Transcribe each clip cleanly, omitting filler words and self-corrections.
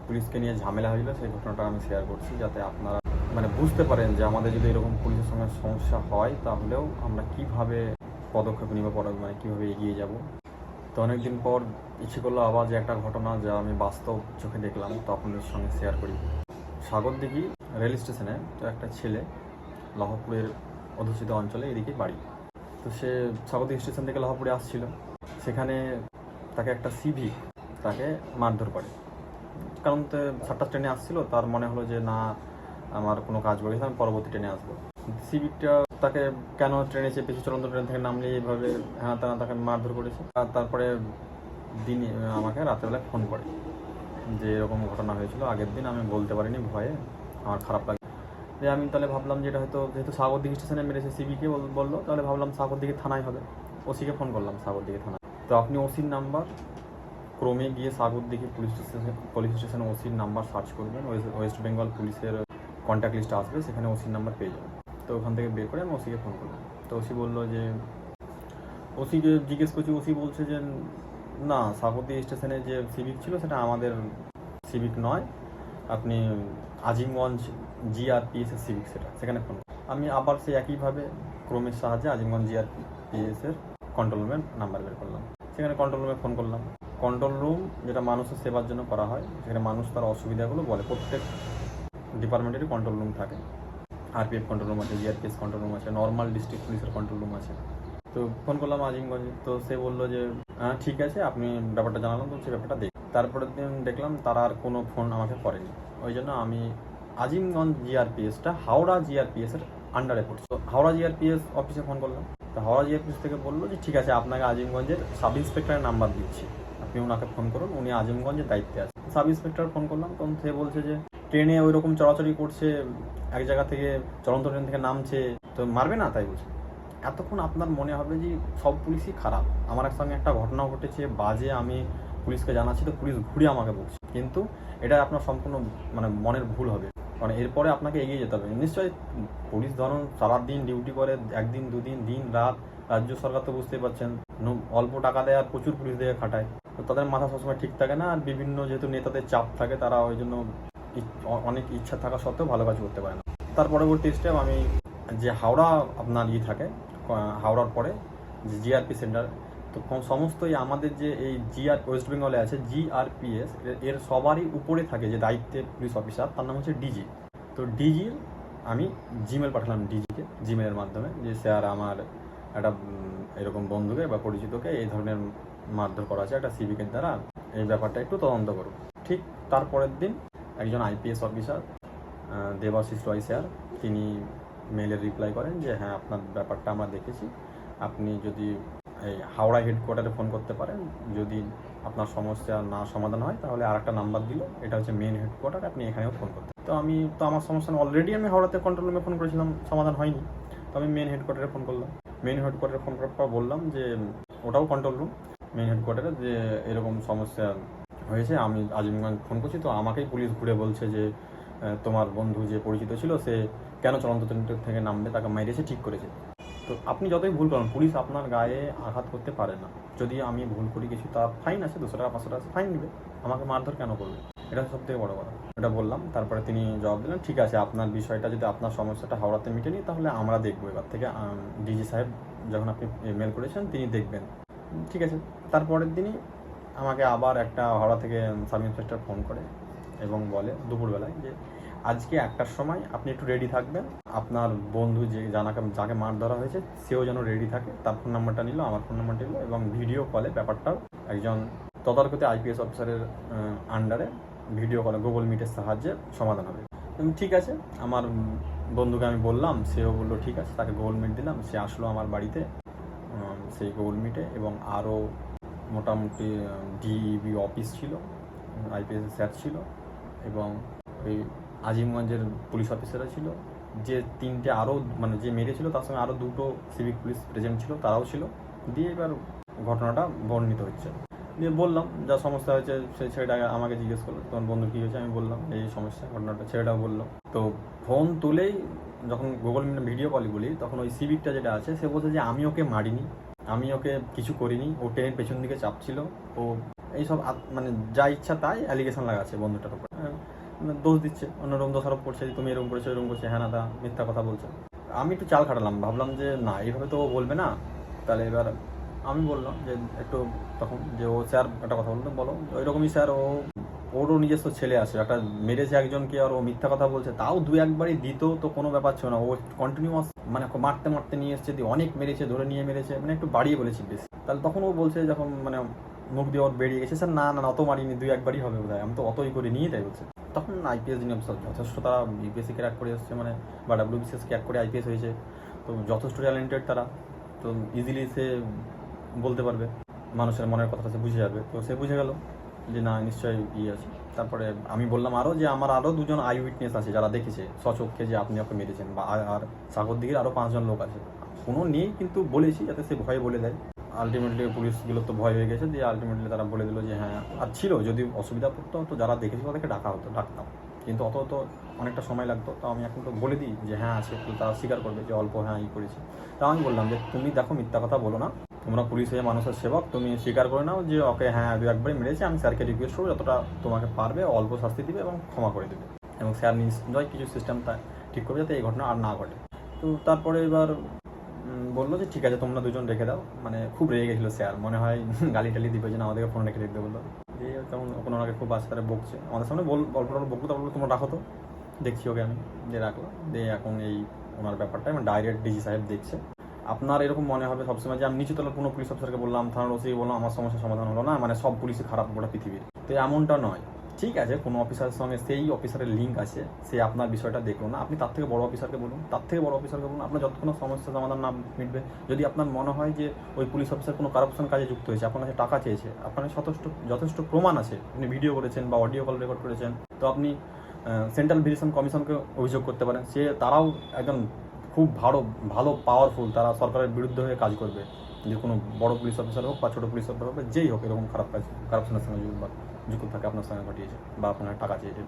পুলিশকে নিয়ে ঝামেলা হয়েছিল, সেই ঘটনাটা আমি শেয়ার করছি, যাতে আপনারা মানে বুঝতে পারেন যে আমাদের যদি এরকম পুলিশের সঙ্গে সমস্যা হয় তাহলেও আমরা কিভাবে পদক্ষেপ নিব, মানে কীভাবে এগিয়ে যাব। তো অনেকদিন পর ইচ্ছে করলো আবার যে একটা ঘটনা যা আমি বাস্তব চোখে দেখলাম, তো আপনাদের সঙ্গে শেয়ার করি। সাগরদিঘি রেল স্টেশনে তো একটা ছেলে লাহপুরের অধ্যুষিত অঞ্চলে এদিকে বাড়ি। তো সে সাগরদিঘি স্টেশন থেকে লাহপুরে আসছিল, সেখানে তাকে একটা সিভিক তাকে মারধর করে। কারণ তো 7টার ট্রেনে আসছিল, তার মনে হলো যে না আমার কোনো কাজ পড়েছে, আমি পরবর্তী ট্রেনে আসবো। সিভিকটা তাকে কেন ট্রেনে চেপেছে, চলন্ত ট্রেন থেকে নামলে এইভাবে হ্যাঁ তাকে মারধর করেছে। আর তারপরে দিনে আমাকে রাতেরবেলা ফোন করে যে এরকম ঘটনা হয়েছিল আগের দিন, আমি বলতে পারিনি ভয়ে, আমার খারাপ লাগে। যে আমি তাহলে ভাবলাম যে এটা হয়তো যেহেতু সাগরদিঘি স্টেশনে মেরেছে, সিভিকে বললো, তাহলে ভাবলাম সাগরদিঘি থানায় হবে। ওসিকে ফোন করলাম সাগরদিঘি থানায়। তো আপনি ওসির নাম্বার ক্রমে গিয়ে সাগরদিঘি পুলিশ স্টেশনে ওসির নাম্বার সার্চ করবেন, ওয়েস্ট বেঙ্গল পুলিশের কন্ট্যাক্ট লিস্ট আসবে, সেখানে ওসির নাম্বার পেয়ে যাবেন। তো ওখান থেকে বের করে আমি ওসিকে ফোন করলাম। তো ওসি বললো যে, ওসিকে জিজ্ঞেস করছি, ওসি বলছে যে না, সাগরদিঘি স্টেশনে যে সিভিক ছিল সেটা আমাদের সিভিক নয়, আপনি আজিমগঞ্জ জিআরপিএসের সিভিক, সেখানে ফোন। আমি আবার সেই একইভাবে ক্রমের সাহায্যে আজিমগঞ্জ জিআরপিএসের কন্ট্রোল রুমের নাম্বার বের করলাম, সেখানে কন্ট্রোল রুমে ফোন করলাম। কন্ট্রোল রুম যেটা মানুষের সেবার জন্য করা হয়, সেখানে মানুষ তার অসুবিধাগুলো বলে। প্রত্যেক ডিপার্টমেন্টেরই কন্ট্রোল রুম থাকে, আরপিএফ কন্ট্রোল রুম আছে, জিআরপিএস কন্ট্রোল রুম আছে, নর্মাল ডিস্ট্রিক্ট পুলিশের কন্ট্রোল রুম আছে। তো ফোন করলাম আজিমগঞ্জে। তো সে বললো যে হ্যাঁ ঠিক আছে, আপনি ব্যাপারটা জানালাম, তো সে ব্যাপারটা দেখি। তারপরের দিন দেখলাম তারা আর কোনো ফোন আমাকে করেনি। ওই জন্য আমি আজিমগঞ্জ জিআরপিএসটা হাওড়া জিআরপিএসের আন্ডারে পড়ছে, হাওড়া জিআরপিএস অফিসে ফোন করলাম। তো হাওড়া জিআরপিএস থেকে বললো যে ঠিক আছে, আপনাকে আজিমগঞ্জের সাব ইন্সপেক্টরের নাম্বার দিচ্ছি, আপনি ওনাকে ফোন করুন, উনি আজিমগঞ্জের দায়িত্বে আছে। সাব ইন্সপেক্টর ফোন করলাম, তখন সে বলছে যে ট্রেনে ওই রকম চলাচলি করছে, এক জায়গা থেকে চলন্ত ট্রেন থেকে নামছে, তো মারবে না, তাই বলছে। এতক্ষণ আপনার মনে হবে যে সব পুলিশই খারাপ। আমার সঙ্গে একটা ঘটনা ঘটেছে বাজে, আমি পুলিশকে জানাচ্ছি, তো পুলিশ ঘুরে আমাকে বলছে, কিন্তু এটা আপনার সম্পূর্ণ মানে মনের ভুল হবে, কারণ এরপরে আপনাকে এগিয়ে যেতে হবে। নিশ্চয়ই পুলিশ ধরুন সারাদিন ডিউটি করে, একদিন দুদিন দিন রাত, রাজ্য সরকার তো বুঝতেই পারছেন অল্প টাকা দেয় আর প্রচুর পুলিশ দিয়ে খাটায়, তো তাদের মাথা সবসময় ঠিক থাকে না। আর বিভিন্ন যেহেতু নেতাদের চাপ থাকে, তারা ওই জন্য অনেক ইচ্ছা থাকা সত্ত্বেও ভালো কাজ করতে পারে না। তার পরবর্তী স্টেপ, আমি যে হাওড়া আপনার থাকে, হাওড়ার পরে যে জিআরপি সেন্টার, তো সমস্তই আমাদের যে এই ওয়েস্ট বেঙ্গলে আছে জিআরপিএস, এর সবারই উপরে থাকে যে দায়িত্বে পুলিশ অফিসার, তার নাম হচ্ছে ডিজি। তো ডিজির আমি জিমেল পাঠালাম ডিজিকে, জিমেলের মাধ্যমে, যে স্যার আমার একটা এরকম বন্ধুকে বা পরিচিতকে এই ধরনের মারধর করা আছে একটা সিভিকের দ্বারা, এই ব্যাপারটা একটু তদন্ত করুন। ঠিক তারপরের দিন একজন আইপিএস অফিসার দেবাশিস রয় স্যার, তিনি মেইলের রিপ্লাই করেন যে হ্যাঁ আপনার ব্যাপারটা আমরা দেখেছি, আপনি যদি এই হাওড়া হেডকোয়ার্টারে ফোন করতে পারেন, যদি আপনার সমস্যা না সমাধান হয় তাহলে আর একটা নাম্বার দিল, এটা হচ্ছে মেন হেডকোয়ার্টার, আপনি এখানেও ফোন করতে। তো আমার সমস্যা অলরেডি আমি হাওড়াতে কন্ট্রোল রুমে ফোন করেছিলাম, সমাধান হয়নি, তো আমি মেন হেডকোয়ার্টারে ফোন করলাম। মেন হেডকোয়ার্টারে ফোন করার পর বললাম যে ওটাও কন্ট্রোল রুম, মেন হেডকোয়ার্টারে, যে এরকম সমস্যা হয়েছে, আমি আজিমগঞ্জ ফোন করছি, তো আমাকেই পুলিশ ঘুরে বলছে যে তোমার বন্ধু যে পরিচিত ছিল সে কেন চলন্ত ট্রেন থেকে নামবে, তাকে মেরেছে, ঠিক করেছে। তো আপনি যতই ভুল করেন, পুলিশ আপনার গায়ে আঘাত করতে পারে না। যদি আমি ভুল করি কিছু, তার ফাইন আছে, 200 টাকা 500 টাকা ফাইন নেবে, আমাকে মারধর কেন করবে, এটা সব থেকে বড় কথা। এটা বললাম। তারপরে তিনি জবাব দিলেন, ঠিক আছে, আপনার বিষয়টা যদি আপনার সমস্যাটা হাওড়াতে মিটেনি, তাহলে আমরা দেখবো এবার থেকে, ডিজি সাহেব যখন আপনি মেল করেছেন তিনি দেখবেন, ঠিক আছে। তারপরের দিনই আমাকে আবার একটা হাওড়া থেকে সাব ইন্সপেক্টর ফোন করে এবং বলে দুপুরবেলায় যে আজকে 1টার সময় আপনি একটু রেডি থাকবেন, আপনার বন্ধু যাকে মার ধরা হয়েছে সেও যেন রেডি থাকে। তার ফোন নাম্বারটা নিল, আমার ফোন নাম্বারটা নিল, এবং ভিডিও কলে ব্যাপারটাও একজন তদারকতে আইপিএস অফিসারের আন্ডারে ভিডিও কলে গুগল মিটের সাহায্যে সমাধান হবে। ঠিক আছে, আমার বন্ধুকে আমি বললাম, সেও বললো ঠিক আছে, তাকে গুগল মিট দিলাম, সে আসলো আমার বাড়িতে সেই গুগল মিটে, এবং আরও মোটামুটি ডিইবি অফিস ছিল, আইপিএস স্যার ছিল, এবং ওই আজিমগঞ্জের পুলিশ অফিসাররা ছিল, যে 3টে আরও মানে যে মেরেছিল তার সঙ্গে আরও 2টো সিভিক পুলিশ প্রেজেন্ট ছিল, তারাও ছিল। দিয়ে এবার ঘটনাটা বর্ণিত হচ্ছে, দিয়ে বললাম যা সমস্যা হয়েছে। সেই ছেলেটা আমাকে জিজ্ঞেস করলো তোমার বন্ধু কী হয়েছে, আমি বললাম এই সমস্যা, ঘটনাটা ছেলেটাও বললো। তো ফোন তুলেই যখন গুগল ভিডিও কল বলি, তখন ওই সিভিকটা যেটা আছে সে বলছে যে আমি ওকে মারিনি, আমি ওকে কিছু করিনি, ও ট্রেনের পেছন দিকে চাপছিল, ও এইসব মানে যা ইচ্ছা তাই অ্যালিগেশন লাগাচ্ছে বন্ধুটার উপর, দোষ দিচ্ছে, অন্যরকম দোষারোপ করছে যে তুমি এরকম করেছো এরকম করছে, হ্যাঁ না তা মিথ্যা কথা বলছে। আমি একটু চাল খাটালাম, ভাবলাম যে না এইভাবে তো ও বলবে না, তাহলে এবার আমি বললাম যে একটু তখন যে ও স্যার একটা কথা বলতো, বলো ওইরকমই স্যার, ওরও নিজস্ব ছেলে আছে, একটা মেরেছে একজনকে আর ও মিথ্যা কথা বলছে, তাও দু একবারই দিত তো কোনো ব্যাপার ছিল না, ও কন্টিনিউয়াস মানে মারতে মারতে নিয়ে এসছে, দিয়ে অনেক মেরেছে, ধরে নিয়ে মেরেছে, মানে একটু বাড়িয়ে বলেছি বেশি। তাহলে তখন ও বলছে যখন মানে মুখ দিয়ে ওর বেরিয়ে গেছে, স্যার না না অত মারিনি, দুই একবারই হবে বোধ হয়, আমি তো অতই করে নিয়ে তাই বলছে। তখন আইপিএস জিনিস যথেষ্ট, তারা ইউপিএসসি ক্র্যাক করে এসছে মানে বা ডাব্লিউবিসিএস ক্র্যাক করে আইপিএস হয়েছে, তো যথেষ্ট ট্যালেন্টেড তারা, তো ইজিলি সে বলতে পারবে, মানুষের মনের কথাটা সে বুঝে যাবে। তো সে বুঝে গেল যে না নিশ্চয়ই ইয়ে আছে। তারপরে আমি বললাম আরও যে আমার আরও দুজন আই উইটনেস আছে যারা দেখেছে স্বচক্ষে যে আপনি ওকে মেরেছেন, বা আর সাগর দিকের আরও 5 জন লোক আছে, কোনো নেই কিন্তু বলেছি যাতে সে ভয়ে বলে দেয়। আলটিমেটলি পুলিশগুলো তো ভয় হয়ে গেছে, দিয়ে আলটিমেটলি তারা বলে দিল যে হ্যাঁ, আর ছিল যদি অসুবিধা পড়তো তো যারা দেখেছিল তাদেরকে ডাকতাম, কিন্তু অত তো অনেকটা সময় লাগতো। তো আমি এখন তো বলে দিই যে হ্যাঁ আছে, তো তারা স্বীকার করবে যে অল্প হ্যাঁ করেছি। তা আমি বললাম যে তুমি দেখো মিথ্যা কথা বলো না, তোমরা পুলিশ হয়ে মানুষের সেবক, তুমি স্বীকার করে নাও যে ওকে হ্যাঁ দু একবারই মেরেছি, আমি স্যারকে রিকোয়েস্ট করবো যতটা তোমাকে পারবে অল্প শাস্তি দিবে এবং ক্ষমা করে দেবে, এবং স্যার নিশ্চয়ই কিছু সিস্টেমটা ঠিক করবে যাতে এই ঘটনা আর না ঘটে। তো তারপরে এবার বললো যে ঠিক আছে তোমরা দুজন রেখে দাও, মানে খুব রেগে গেছিলো স্যার, মনে হয় গালি টালি দিবে যে না আমাদেরকে ফোন রেখে দিতে বললো, দিয়ে তেমন ওখানে ওনাকে খুব আস্তে তারা বকছে আমাদের সামনে, অল্পটা বকবো, তারপর তোমরা রাখো তো, দেখছি ওকে আমি, দিয়ে রাখলো, দিয়ে এখন এই ওনার ব্যাপারটা মানে ডাইরেক্ট ডিসি সাহেব দেখছে। আপনার এরকম মনে হবে সবসময় যে আমি নিচু তলার কোনো পুলিশ অফিসারকে বললাম, থানার ওসি বললাম আমার সমস্যার সমাধান হলো না, মানে সব পুলিশই খারাপ গোটা পৃথিবীর, তো এমনটা নয়। ঠিক আছে, কোনো অফিসারের সঙ্গে সেই অফিসারের লিঙ্ক আছে, সে আপনার বিষয়টা দেখলো না, আপনি তার থেকে বড় অফিসারকে বলুন, আপনার যতক্ষণ সমস্যার সমাধান না মিটবে, যদি আপনার মনে হয় যে ওই পুলিশ অফিসার কোনো কারাপশন কাজে যুক্ত হয়েছে, আপনার কাছে টাকা চেয়েছে, আপনার যথেষ্ট প্রমাণ আছে, আপনি ভিডিও করেছেন বা অডিও কল রেকর্ড করেছেন, তো আপনি সেন্ট্রাল ভেরিফিকেশন কমিশনকে অভিযোগ করতে পারেন, তারাও একজন খুব ভালো পাওয়ারফুল, তারা সরকারের বিরুদ্ধে হয়ে কাজ করবে, যে কোনো বড় পুলিশ অফিসার হোক বা ছোটো পুলিশ অফিসার হোক, যেই হোক এরকম খারাপ কাজ কারাপশনের সঙ্গে যুক্ত থাকে আপনার সঙ্গে ঘটিয়েছে বা আপনার টাকা চেয়েছে।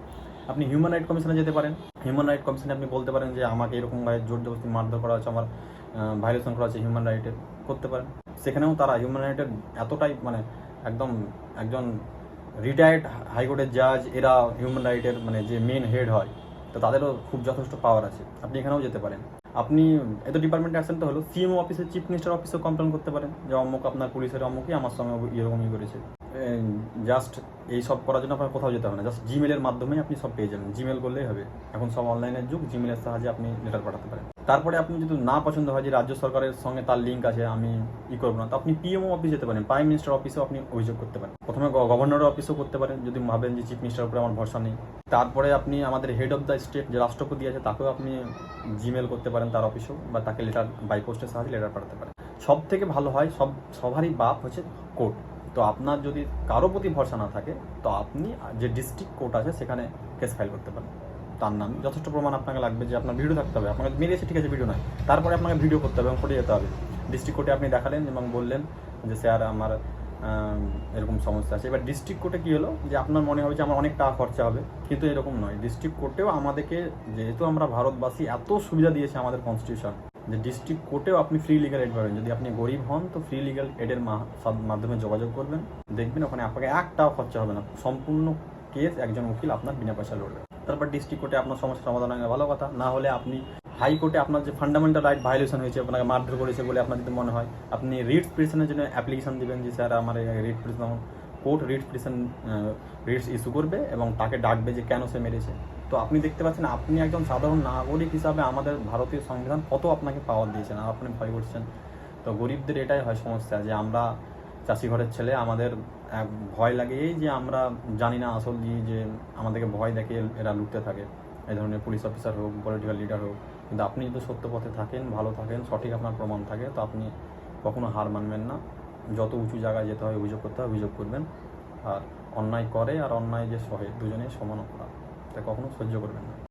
আপনি হিউম্যান রাইট কমিশনে যেতে পারেন, হিউম্যান রাইট কমিশনে আপনি বলতে পারেন যে আমাকে এরকমভাবে জোর জবরদস্তি মারধর করা হচ্ছে, আমার ভায়োলেশন করা হচ্ছে হিউম্যান রাইটের, করতে পারেন। সেখানেও তারা হিউম্যান রাইটের এতটাই মানে একদম একজন রিটায়ার্ড হাইকোর্টের জাজ, এরা হিউম্যান রাইটের মানে যে মেন হেড হয়, তো তাদেরও খুব যথেষ্ট পাওয়ার আছে, আপনি এখানেও যেতে পারেন। আপনি এত ডিপার্টমেন্ট অ্যাকশন তো হলো, সিএমও অফিসে, চিফ মিনিস্টার অফিসেও কমপ্লেন করতে পারেন যে অমুক আপনার পুলিশের অমুকই আমার সঙ্গে এরকমই করেছে। জাস্ট এই সব করার জন্য আপনার কোথাও যেতে হবে না, জাস্ট জিমেলের মাধ্যমে আপনি সব পেয়ে যাবেন, জিমেল করলেই হবে, এখন সব অনলাইনের যুগ, জিমেলের সাহায্যে আপনি লেটার পাঠাতে পারেন। তারপরে আপনি যদি না পছন্দ হয় যে রাজ্য সরকারের সঙ্গে তার লিঙ্ক আছে আমি করবো না, তো আপনি পিএমও অফিস যেতে পারেন, প্রাইম মিনিস্টার অফিসেও আপনি অভিযোগ করতে পারেন, প্রথমে গভর্নরের অফিসেও করতে পারেন যদি ভাবেন যে চিফ মিনিস্টারের উপরে আমার ভরসা নেই। তারপরে আপনি আমাদের হেড অফ দ্য স্টেট যে রাষ্ট্রপতি আছে তাকেও আপনি জিমেল করতে পারেন, তার অফিসেও, বা তাকে লেটার বাই পোস্টের সাহায্যে লেটার পাঠাতে পারেন। সব থেকে ভালো হয়, সবারই বাপ হচ্ছে কোর্ট, তো আপনার যদি কারো প্রতি ভরসা না থাকে তো আপনি যে ডিস্ট্রিক্ট কোর্ট আছে সেখানে কেস ফাইল করতে পারেন, তার নাম যথেষ্ট প্রমাণ আপনাকে লাগবে, যে আপনার ভিডিও থাকতে হবে, আপনাকে মেরেছে ঠিক আছে ভিডিও নয়, তারপরে আপনাকে ভিডিও করতে হবে এবং কোর্টে যেতে হবে, ডিস্ট্রিক্ট কোর্টে আপনি দেখালেন এবং বললেন যে স্যার আমার এরকম সমস্যা আছে। এবার ডিস্ট্রিক্ট কোর্টে কী হলো যে আপনার মনে হবে যে আমার অনেক টাকা খরচা হবে, কিন্তু এরকম নয়, ডিস্ট্রিক্ট কোর্টেও আমাদেরকে, যেহেতু আমরা ভারতবাসী, এত সুবিধা দিয়েছে আমাদের কনস্টিটিউশন, যে ডিস্ট্রিক্ট কোর্টেও আপনি ফ্রি লিগাল এড পাবেন, যদি আপনি গরিব হন তো ফ্রি লিগাল এডের মাধ্যমে যোগাযোগ করবেন, দেখবেন ওখানে আপনাকে একটাও খরচা হবে না, সম্পূর্ণ কেস একজন উকিল আপনার বিনা পয়সা লড়বে। তারপর ডিস্ট্রিক্ট কোর্টে আপনার সমস্যার সমাধান হয়, ভালো কথা, না হলে আপনি হাইকোর্টে আপনার যে ফান্ডামেন্টাল রাইট ভায়োলেশন হয়েছে, আপনাকে মারধর করেছে বলে আপনার যদি মনে হয়, আপনি রিট পিটিশনের জন্য অ্যাপ্লিকেশন দেবেন যে স্যার আমার writ petition, court writ petition Ritz issue করবে এবং তাকে ডাকবে যে কেন সে মেরেছে। তো আপনি দেখতে পাচ্ছেন আপনি একজন সাধারণ নাগরিক হিসাবে আমাদের ভারতীয় সংবিধান কত আপনাকে পাওয়ার দিয়েছেন, আর আপনি ভয় করছেন। তো গরিবদের এটাই হয় সমস্যা, যে আমরা চাষি ঘরের ছেলে, আমাদের ভয় লাগে এই যে আমরা জানি না আসল যে আমাদেরকে ভয় দেখে এরা লুটতে থাকে, এই ধরনের পুলিশ অফিসার হোক, পলিটিক্যাল লিডার হোক। কিন্তু আপনি যদি সত্য পথে থাকেন, ভালো থাকেন, সঠিক আপনার প্রমাণ থাকে, তো আপনি কখনো হার মানবেন না, যত উঁচু জায়গায় যেতে হয় অভিযোগ করতে হয় অভিযোগ করবেন, আর অন্যায় করে আর অন্যায় যে সহে দুজনেই সমান অপরাধ, তা কখনো সহ্য করবেন না।